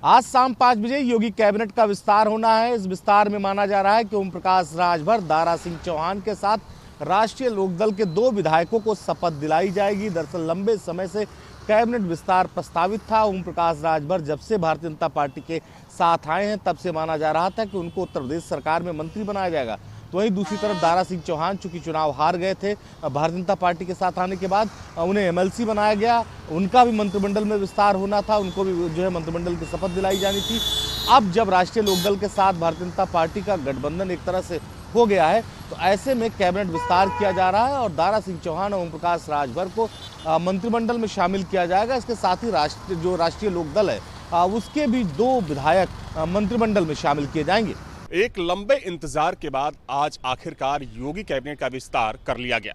आज शाम 5 बजे योगी कैबिनेट का विस्तार होना है। इस विस्तार में माना जा रहा है कि ओम प्रकाश राजभर, दारा सिंह चौहान के साथ राष्ट्रीय लोकदल के 2 विधायकों को शपथ दिलाई जाएगी। दरअसल लंबे समय से कैबिनेट विस्तार प्रस्तावित था। ओम प्रकाश राजभर जब से भारतीय जनता पार्टी के साथ आए हैं तब से माना जा रहा था कि उनको उत्तर प्रदेश सरकार में मंत्री बनाया जाएगा। तो वहीं दूसरी तरफ दारा सिंह चौहान चूंकि चुनाव हार गए थे, भारतीय जनता पार्टी के साथ आने के बाद उन्हें एमएलसी बनाया गया। उनका भी मंत्रिमंडल में विस्तार होना था, उनको भी जो है मंत्रिमंडल की शपथ दिलाई जानी थी। अब जब राष्ट्रीय लोकदल के साथ भारतीय जनता पार्टी का गठबंधन एक तरह से हो गया है, तो ऐसे में कैबिनेट विस्तार किया जा रहा है और दारा सिंह चौहान और ओम प्रकाश राजभर को मंत्रिमंडल में शामिल किया जाएगा। इसके साथ ही राष्ट्रीय लोकदल है उसके भी 2 विधायक मंत्रिमंडल में शामिल किए जाएंगे। एक लंबे इंतजार के बाद आज आखिरकार योगी कैबिनेट का विस्तार कर लिया गया।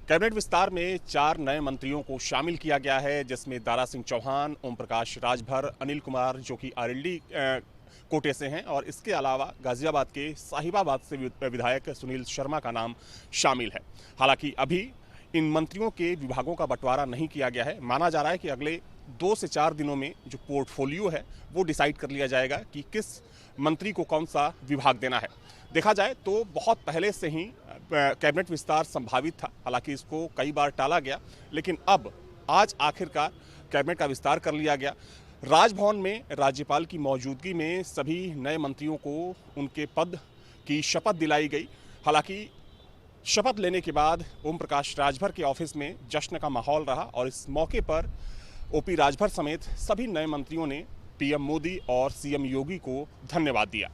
कैबिनेट विस्तार में 4 नए मंत्रियों को शामिल किया गया है, जिसमें दारा सिंह चौहान, ओम प्रकाश राजभर, अनिल कुमार जो कि आरएलडी कोटे से हैं, और इसके अलावा गाजियाबाद के साहिबाबाद से विधायक सुनील शर्मा का नाम शामिल है। हालांकि अभी इन मंत्रियों के विभागों का बंटवारा नहीं किया गया है। माना जा रहा है कि अगले 2 से 4 दिनों में जो पोर्टफोलियो है वो डिसाइड कर लिया जाएगा कि किस मंत्री को कौन सा विभाग देना है। देखा जाए तो बहुत पहले से ही कैबिनेट विस्तार संभावित था, हालांकि इसको कई बार टाला गया, लेकिन अब आज आखिरकार कैबिनेट का विस्तार कर लिया गया। राजभवन में राज्यपाल की मौजूदगी में सभी नए मंत्रियों को उनके पद की शपथ दिलाई गई। हालांकि शपथ लेने के बाद ओम प्रकाश राजभर के ऑफिस में जश्न का माहौल रहा और इस मौके पर ओपी राजभर समेत सभी नए मंत्रियों ने पीएम मोदी और सीएम योगी को धन्यवाद दिया।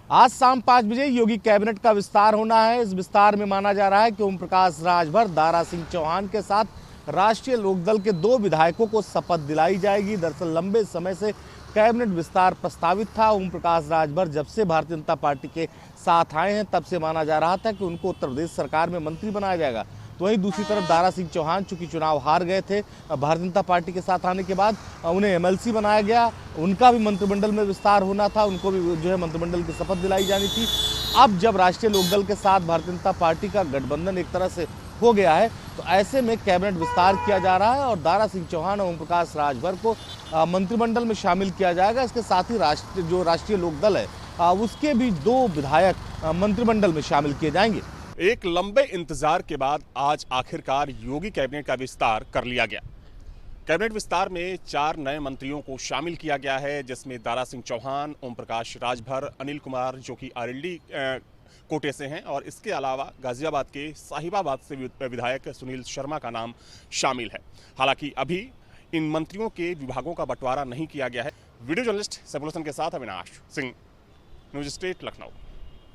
आज शाम 5 बजे योगी कैबिनेट का विस्तार होना है। इस विस्तार में माना जा रहा है कि ओम प्रकाश राजभर, दारा सिंह चौहान के साथ राष्ट्रीय लोकदल के 2 विधायकों को शपथ दिलाई जाएगी। दरअसल लंबे समय से कैबिनेट विस्तार प्रस्तावित था। ओम प्रकाश राजभर जब से भारतीय जनता पार्टी के साथ आए हैं तब से माना जा रहा था कि उनको उत्तर प्रदेश सरकार में मंत्री बनाया जाएगा। तो वहीं दूसरी तरफ दारा सिंह चौहान चूंकि चुनाव हार गए थे, भारतीय जनता पार्टी के साथ आने के बाद उन्हें एमएलसी बनाया गया। उनका भी मंत्रिमंडल में विस्तार होना था, उनको भी जो है मंत्रिमंडल की शपथ दिलाई जानी थी। अब जब राष्ट्रीय लोकदल के साथ भारतीय जनता पार्टी का गठबंधन एक तरह से हो गया है, तो ऐसे में कैबिनेट विस्तार किया जा रहा है और दारा सिंह चौहान और ओम प्रकाश राजभर को मंत्रिमंडल में शामिल किया जाएगा। इसके साथ ही राष्ट्रीय लोकदल है उसके भी 2 विधायक मंत्रिमंडल में शामिल किए जाएंगे। एक लंबे इंतजार के बाद आज आखिरकार योगी कैबिनेट का विस्तार कर लिया गया। कैबिनेट विस्तार में 4 नए मंत्रियों को शामिल किया गया है, जिसमें दारा सिंह चौहान, ओम प्रकाश राजभर, अनिल कुमार जो कि आरएलडी कोटे से हैं, और इसके अलावा गाजियाबाद के साहिबाबाद से विधायक सुनील शर्मा का नाम शामिल है। हालांकि अभी इन मंत्रियों के विभागों का बंटवारा नहीं किया गया है। वीडियो जर्नलिस्ट सैफुल हसन के साथ अविनाश सिंह, न्यूज स्टेट, लखनऊ।